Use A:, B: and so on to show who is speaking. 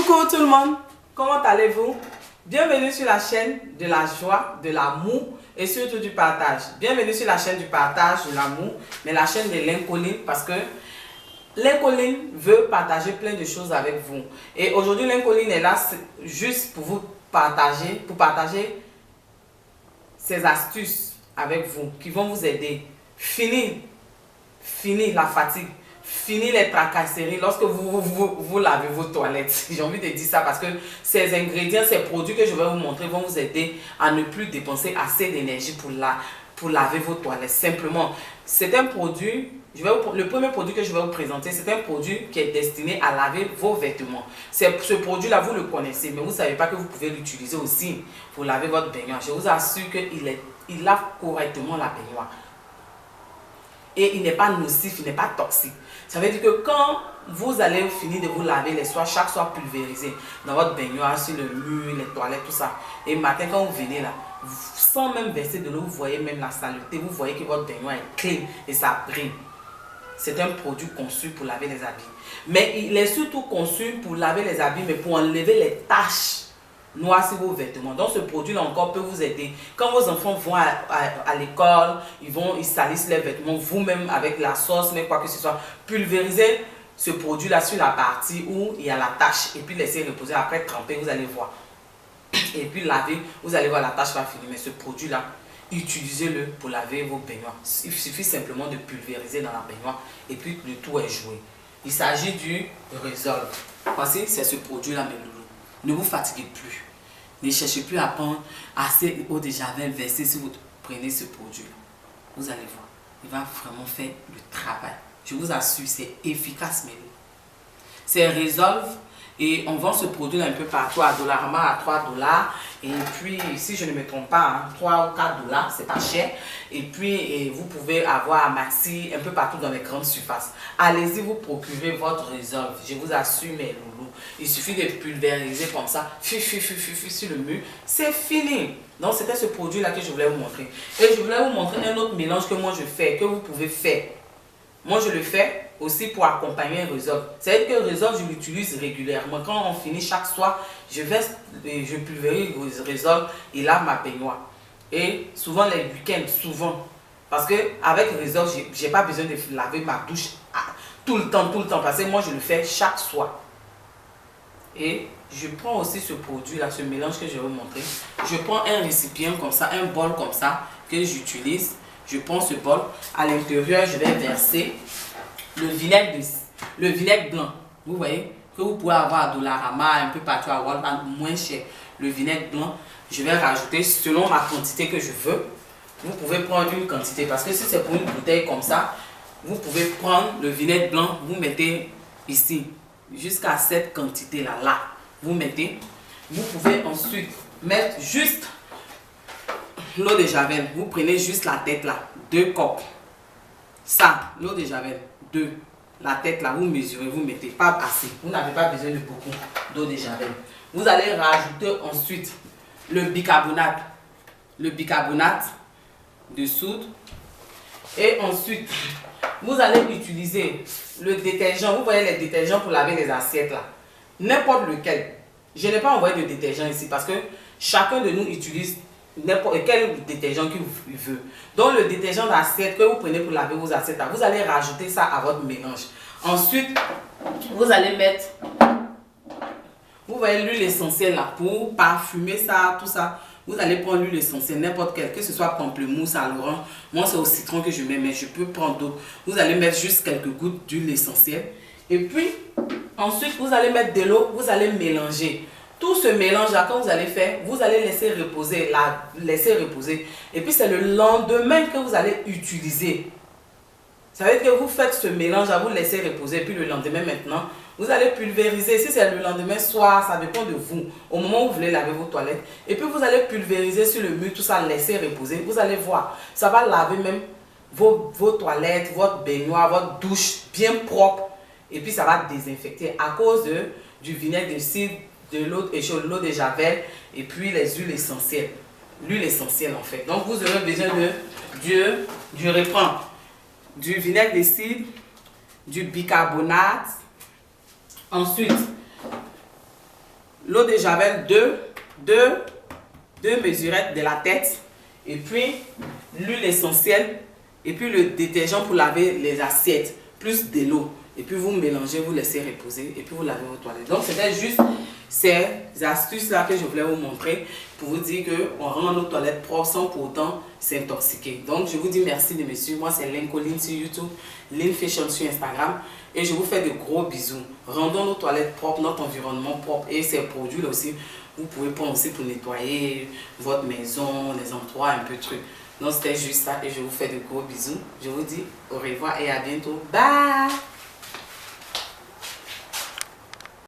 A: Coucou tout le monde, comment allez-vous? Bienvenue sur la chaîne de la joie, de l'amour et surtout du partage. Bienvenue sur la chaîne du partage, de l'amour, mais la chaîne de Lincoln parce que Lincoln veut partager plein de choses avec vous. Et aujourd'hui, Lincoln est là juste pour vous partager, ses astuces avec vous qui vont vous aider. Fini la fatigue. Fini les tracasseries lorsque vous lavez vos toilettes. J'ai envie de dire ça parce que ces ingrédients, ces produits que je vais vous montrer vont vous aider à ne plus dépenser assez d'énergie pour laver vos toilettes. Simplement, c'est un produit, le premier produit que je vais vous présenter, c'est un produit qui est destiné à laver vos vêtements. Ce produit-là, vous le connaissez, mais vous ne savez pas que vous pouvez l'utiliser aussi pour laver votre baignoire. Je vous assure qu'il lave correctement la baignoire. Et il n'est pas nocif, il n'est pas toxique. Ça veut dire que quand vous allez finir de vous laver les soirs, chaque soir pulvérisé dans votre baignoire, sur le mur, les toilettes, tout ça. Et le matin, quand vous venez là, sans même verser de l'eau, vous voyez même la saleté, vous voyez que votre baignoire est clean et ça brille. C'est un produit conçu pour laver les habits. Mais il est surtout conçu pour laver les habits, mais pour enlever les taches noir sur vos vêtements. Donc ce produit là encore peut vous aider. Quand vos enfants vont à l'école, ils salissent les vêtements, vous-même avec la sauce, mais quoi que ce soit, pulvérisez ce produit là sur la partie où il y a la tache et puis laissez reposer. Après tremper, vous allez voir. Et puis laver, vous allez voir la tache va finir. Mais ce produit là, utilisez-le pour laver vos baignoires. Il suffit simplement de pulvériser dans la baignoire et puis le tout est joué. Il s'agit du Resolve. Voici, c'est ce produit là, mes loulous. Ne vous fatiguez plus. Ne cherchez plus à prendre assez d'eau de javel versée si vous prenez ce produit-là. Vous allez voir, il va vraiment faire le travail. Je vous assure, c'est efficace, mais c'est Resolve et on vend ce produit un peu partout à Dollarama à 3 $. Et puis, si je ne me trompe pas, 3 ou 4 $, c'est pas cher. Et puis, vous pouvez avoir à Maxi un peu partout dans les grandes surfaces. Allez-y, vous procurez votre Resolve. Je vous assure, mes loulous. Il suffit de pulvériser comme ça, sur le mur, c'est fini. Donc, c'était ce produit-là que je voulais vous montrer. Et je voulais vous montrer un autre mélange que moi je fais, que vous pouvez faire. Moi, je le fais aussi pour accompagner Resolve. C'est-à-dire que Resolve, je l'utilise régulièrement. Quand on finit chaque soir, je pulvérise Resolve et lave ma baignoire. Et souvent les week-ends, souvent. Parce qu'avec Resolve, je n'ai pas besoin de laver ma douche tout le temps. Parce que moi, je le fais chaque soir. Et je prends aussi ce produit-là, ce mélange que je vais vous montrer. Je prends un récipient comme ça, un bol comme ça que j'utilise. Je prends ce bol. À l'intérieur, je vais verser le vinaigre blanc. Vous voyez, que vous pouvez avoir à Dollarama, un peu partout à Walmart, moins cher. Le vinaigre blanc, je vais rajouter selon ma quantité que je veux. Vous pouvez prendre une quantité parce que si c'est pour une bouteille comme ça, vous pouvez prendre le vinaigre blanc, vous mettez ici. Jusqu'à cette quantité là, vous mettez. Vous pouvez ensuite mettre juste l'eau de javel. Vous prenez juste la tête là, 2 coques. Ça, l'eau de javel, 2. La tête là, vous mesurez, vous mettez pas assez. Vous n'avez pas besoin de beaucoup d'eau de javel. Vous allez rajouter ensuite le bicarbonate. Le bicarbonate de soude. Et ensuite, vous allez utiliser le détergent. Vous voyez les détergents pour laver les assiettes là. N'importe lequel. Je n'ai pas envoyé de détergent ici parce que chacun de nous utilise n'importe quel détergent qu'il veut. Donc le détergent d'assiette que vous prenez pour laver vos assiettes là, vous allez rajouter ça à votre mélange. Ensuite, vous allez mettre, vous voyez l'huile essentielle là pour parfumer ça, tout ça. Vous allez prendre l'huile essentielle, n'importe quelle, que ce soit pamplemousse, aloran. Moi, c'est au citron que je mets, mais je peux prendre d'autres. Vous allez mettre juste quelques gouttes d'huile essentielle. Et puis, ensuite, vous allez mettre de l'eau, vous allez mélanger. Tout ce mélange-là, quand vous allez faire, vous allez laisser reposer, Et puis, c'est le lendemain que vous allez utiliser. Ça veut dire que vous faites ce mélange, vous laissez reposer, puis le lendemain maintenant, vous allez pulvériser. Si c'est le lendemain soir, ça dépend de vous. Au moment où vous voulez laver vos toilettes. Et puis vous allez pulvériser sur le mur, tout ça, laisser reposer. Vous allez voir, ça va laver même vos toilettes, votre baignoire, votre douche bien propre. Et puis ça va désinfecter à cause du vinaigre de cidre, de l'eau de javel et puis les huiles essentielles. L'huile essentielle en fait. Donc vous aurez besoin du reprend, du vinaigre de cidre, du bicarbonate. Ensuite, l'eau de Javel, deux mesurettes de la tête, et puis l'huile essentielle, et puis le détergent pour laver les assiettes, plus de l'eau. Et puis vous mélangez, vous laissez reposer, et puis vous lavez vos toilettes. Donc c'était juste ces astuces-là que je voulais vous montrer pour vous dire qu'on rend nos toilettes propres sans pour autant s'intoxiquer. Donc je vous dis merci de me suivre. Moi c'est Lynn Colline sur YouTube, Lynn Fashion sur Instagram. Et je vous fais de gros bisous. Rendons nos toilettes propres, notre environnement propre. Et ces produits-là aussi, vous pouvez prendre aussi pour nettoyer votre maison, les endroits, un peu de trucs. Donc c'était juste ça et je vous fais de gros bisous. Je vous dis au revoir et à bientôt. Bye!